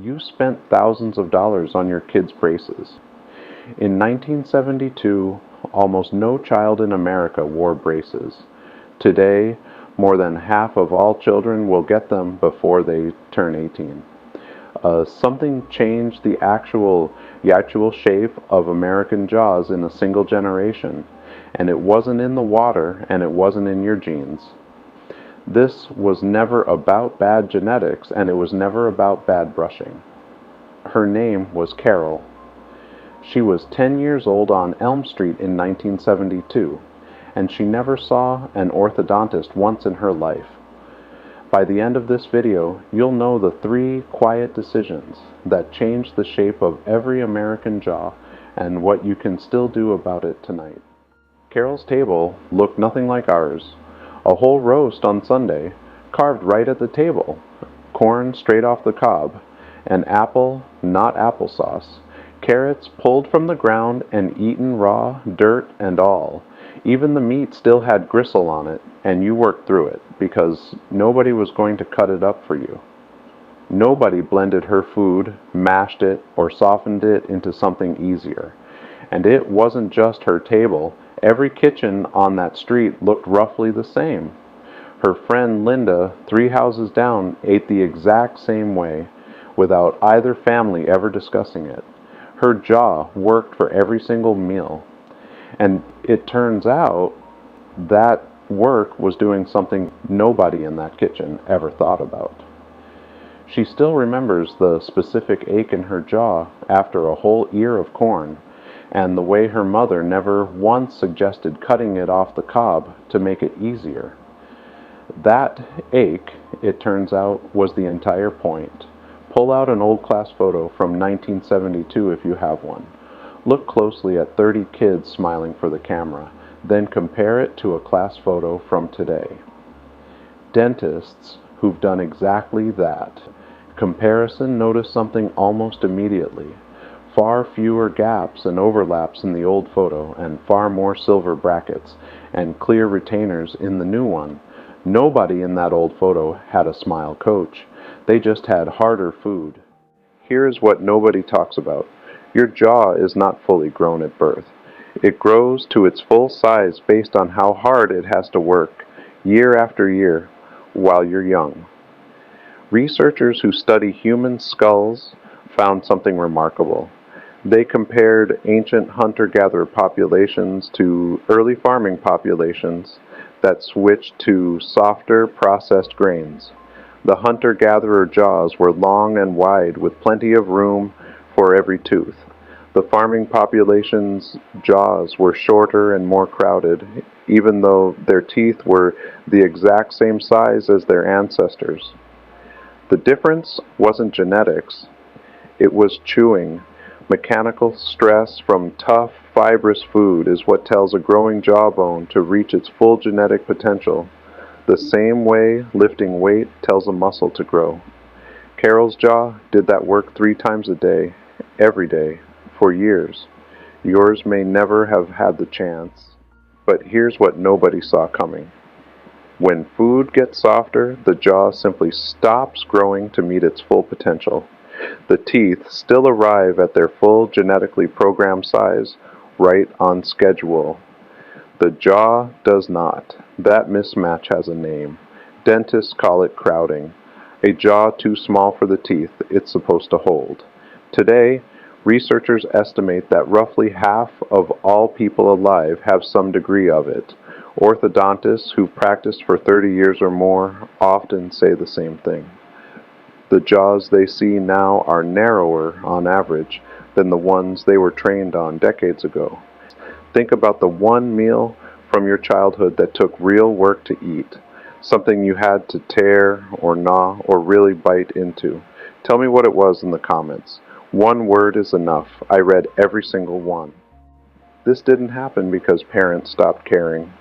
you spent thousands of dollars on your kids' braces. In 1972, almost no child in America wore braces. Today, more than half of all children will get them before they turn 18. Something changed the actual shape of American jaws in a single generation, and it wasn't in the water and it wasn't in your genes. This was never about bad genetics, and it was never about bad brushing. Her name was Carol. She was 10 years old on Elm Street in 1972, and she never saw an orthodontist once in her life. By the end of this video, you'll know the 3 quiet decisions that changed the shape of every American jaw and what you can still do about it tonight. Carol's table looked nothing like ours. A whole roast on Sunday, carved right at the table, corn straight off the cob, an apple, not applesauce, carrots pulled from the ground and eaten raw, dirt and all. Even the meat still had gristle on it, and you worked through it, because nobody was going to cut it up for you. Nobody blended her food, mashed it, or softened it into something easier. And it wasn't just her table. Every kitchen on that street looked roughly the same. Her friend Linda, 3 houses down, ate the exact same way, without either family ever discussing it. Her jaw worked for every single meal. And it turns out that work was doing something nobody in that kitchen ever thought about. She still remembers the specific ache in her jaw after a whole ear of corn, and the way her mother never once suggested cutting it off the cob to make it easier. That ache, it turns out, was the entire point. Pull out an old class photo from 1972 if you have one. Look closely at 30 kids smiling for the camera, then compare it to a class photo from today. Dentists who've done exactly that. Comparison noticed something almost immediately. Far fewer gaps and overlaps in the old photo, and far more silver brackets and clear retainers in the new one. Nobody in that old photo had a smile coach. They just had harder food. Here's what nobody talks about. Your jaw is not fully grown at birth. It grows to its full size based on how hard it has to work, year after year, while you're young. Researchers who study human skulls found something remarkable. They compared ancient hunter-gatherer populations to early farming populations that switched to softer, processed grains. The hunter-gatherer jaws were long and wide, with plenty of room for every tooth. The farming population's jaws were shorter and more crowded, even though their teeth were the exact same size as their ancestors. The difference wasn't genetics, it was chewing. Mechanical stress from tough, fibrous food is what tells a growing jawbone to reach its full genetic potential, the same way lifting weight tells a muscle to grow. Carol's jaw did that work 3 times a day, every day, for years. Yours may never have had the chance, but here's what nobody saw coming. When food gets softer, the jaw simply stops growing to meet its full potential. The teeth still arrive at their full genetically programmed size, right on schedule. The jaw does not. That mismatch has a name. Dentists call it crowding. A jaw too small for the teeth it's supposed to hold. Today, researchers estimate that roughly half of all people alive have some degree of it. Orthodontists who've practiced for 30 years or more often say the same thing. The jaws they see now are narrower, on average, than the ones they were trained on decades ago. Think about the one meal from your childhood that took real work to eat, something you had to tear or gnaw or really bite into. Tell me what it was in the comments. One word is enough. I read every single one. This didn't happen because parents stopped caring.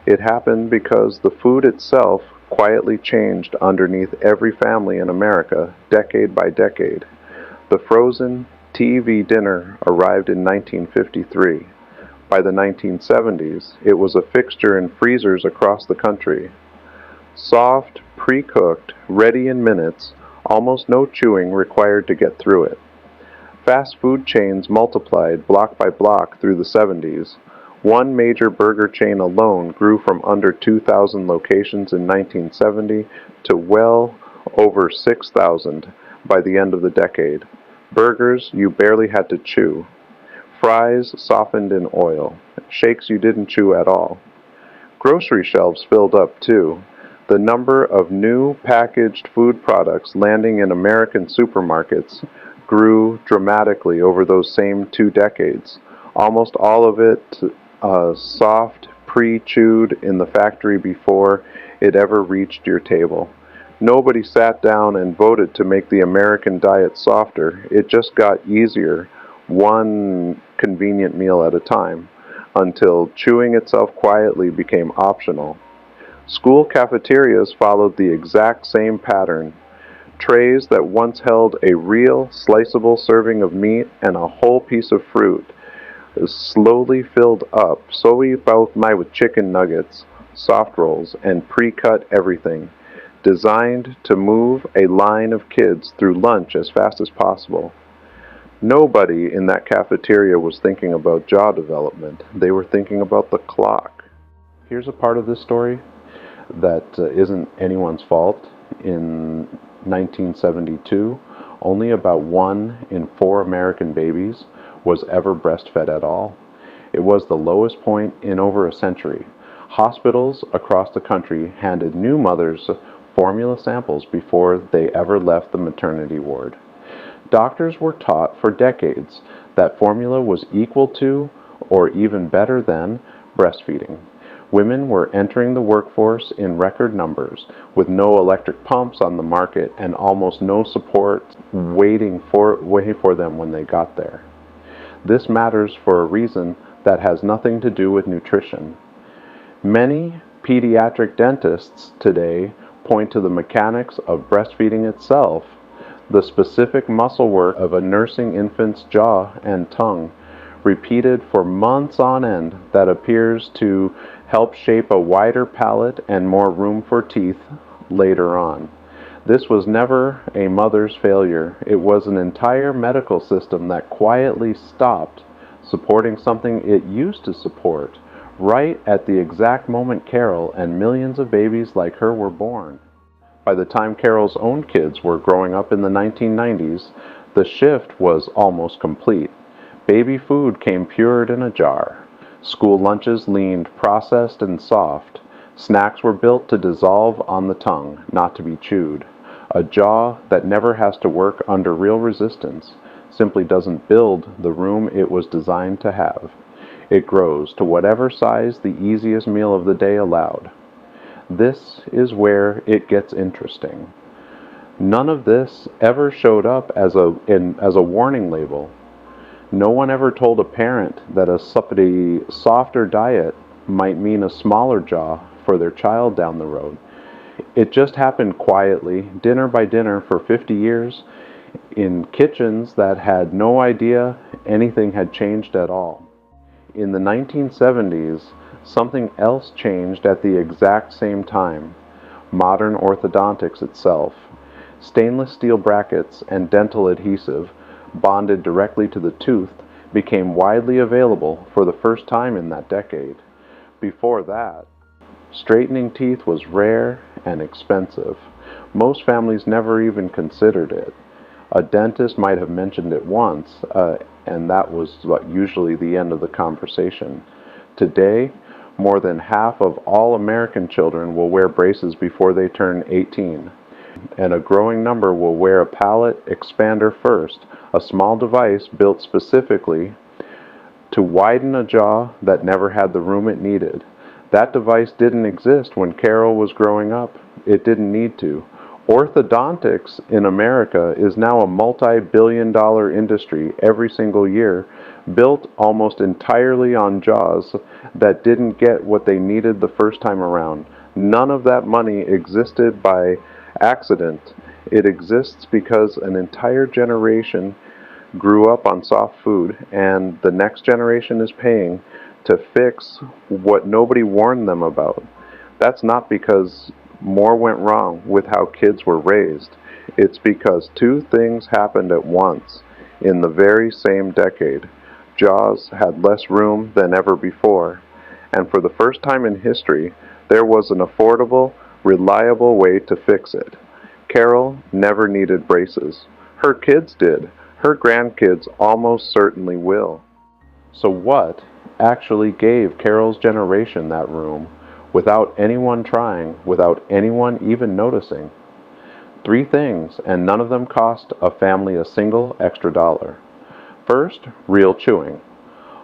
It happened because the food itself quietly changed underneath every family in America, decade by decade. The frozen TV dinner arrived in 1953. By the 1970s, it was a fixture in freezers across the country. Soft, pre-cooked, ready in minutes, Almost no chewing required to get through it. Fast food chains multiplied block by block through the 70s. One major burger chain alone grew from under 2,000 locations in 1970 to well over 6,000 by the end of the decade. Burgers you barely had to chew. Fries softened in oil. Shakes you didn't chew at all. Grocery shelves filled up too. The number of new packaged food products landing in American supermarkets grew dramatically over those same 2 decades. Almost all of it soft, pre-chewed in the factory before it ever reached your table. Nobody sat down and voted to make the American diet softer. It just got easier, one convenient meal at a time, until chewing itself quietly became optional. School cafeterias followed the exact same pattern. Trays that once held a real, sliceable serving of meat and a whole piece of fruit slowly filled up, solely with chicken nuggets, soft rolls, and pre-cut everything, designed to move a line of kids through lunch as fast as possible. Nobody in that cafeteria was thinking about jaw development. They were thinking about the clock. Here's a part of this story that isn't anyone's fault. In 1972, only about 1 in 4 American babies was ever breastfed at all. It was the lowest point in over a century. Hospitals across the country handed new mothers formula samples before they ever left the maternity ward. Doctors were taught for decades that formula was equal to, or even better than, breastfeeding. Women were entering the workforce in record numbers, with no electric pumps on the market and almost no support waiting for them when they got there. This matters for a reason that has nothing to do with nutrition. Many pediatric dentists today point to the mechanics of breastfeeding itself, the specific muscle work of a nursing infant's jaw and tongue, repeated for months on end, that appears to help shape a wider palate and more room for teeth later on. This was never a mother's failure. It was an entire medical system that quietly stopped supporting something it used to support, right at the exact moment Carol and millions of babies like her were born. By the time Carol's own kids were growing up in the 1990s, the shift was almost complete. Baby food came pured in a jar. School lunches leaned processed and soft. Snacks were built to dissolve on the tongue, not to be chewed. A jaw that never has to work under real resistance simply doesn't build the room it was designed to have. It grows to whatever size the easiest meal of the day allowed. This is where it gets interesting. None of this ever showed up as a warning label. No one ever told a parent that a softer diet might mean a smaller jaw for their child down the road. It just happened quietly, dinner by dinner, for 50 years, in kitchens that had no idea anything had changed at all. In the 1970s, something else changed at the exact same time: modern orthodontics itself. Stainless steel brackets and dental adhesive, bonded directly to the tooth, became widely available for the first time in that decade. Before that, straightening teeth was rare and expensive. Most families never even considered it. A dentist might have mentioned it once, and that was usually the end of the conversation. Today, more than half of all American children will wear braces before they turn 18, and a growing number will wear a palate expander first, a small device built specifically to widen a jaw that never had the room it needed. That device didn't exist when Carol was growing up. It didn't need to. Orthodontics in America is now a multi-billion-dollar industry every single year, built almost entirely on jaws that didn't get what they needed the first time around. None of that money existed by accident. It exists because an entire generation grew up on soft food, and the next generation is paying to fix what nobody warned them about. That's not because more went wrong with how kids were raised. It's because two things happened at once in the very same decade. Jaws had less room than ever before, and for the first time in history, there was an affordable, reliable way to fix it. Carol never needed braces. Her kids did. Her grandkids almost certainly will. So what actually gave Carol's generation that room without anyone trying, without anyone even noticing? Three things, and none of them cost a family a single extra dollar. First, real chewing.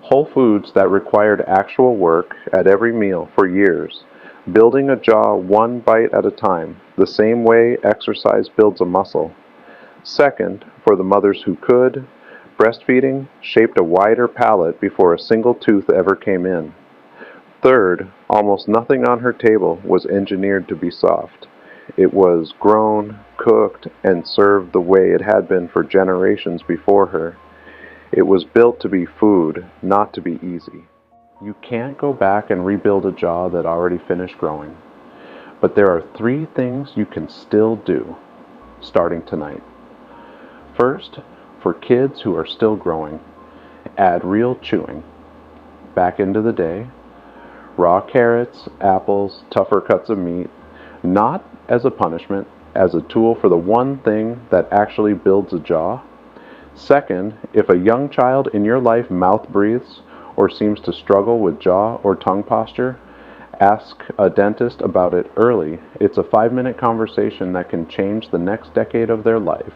Whole foods that required actual work at every meal for years, building a jaw one bite at a time, the same way exercise builds a muscle. Second, for the mothers who could, breastfeeding shaped a wider palate before a single tooth ever came in. Third, almost nothing on her table was engineered to be soft. It was grown, cooked, and served the way it had been for generations before her. It was built to be food, not to be easy. You can't go back and rebuild a jaw that already finished growing. But there are three things you can still do, starting tonight. First, for kids who are still growing, add real chewing. Back into the day, raw carrots, apples, tougher cuts of meat, not as a punishment, as a tool for the one thing that actually builds a jaw. Second, if a young child in your life mouth breathes or seems to struggle with jaw or tongue posture, ask a dentist about it early. It's a 5-minute conversation that can change the next decade of their life.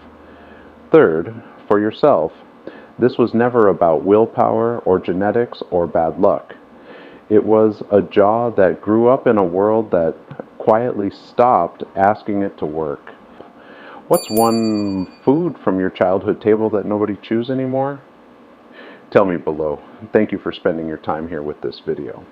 Third, for yourself, this was never about willpower or genetics or bad luck. It was a jaw that grew up in a world that quietly stopped asking it to work. What's one food from your childhood table that nobody chews anymore? Tell me below. Thank you for spending your time here with this video.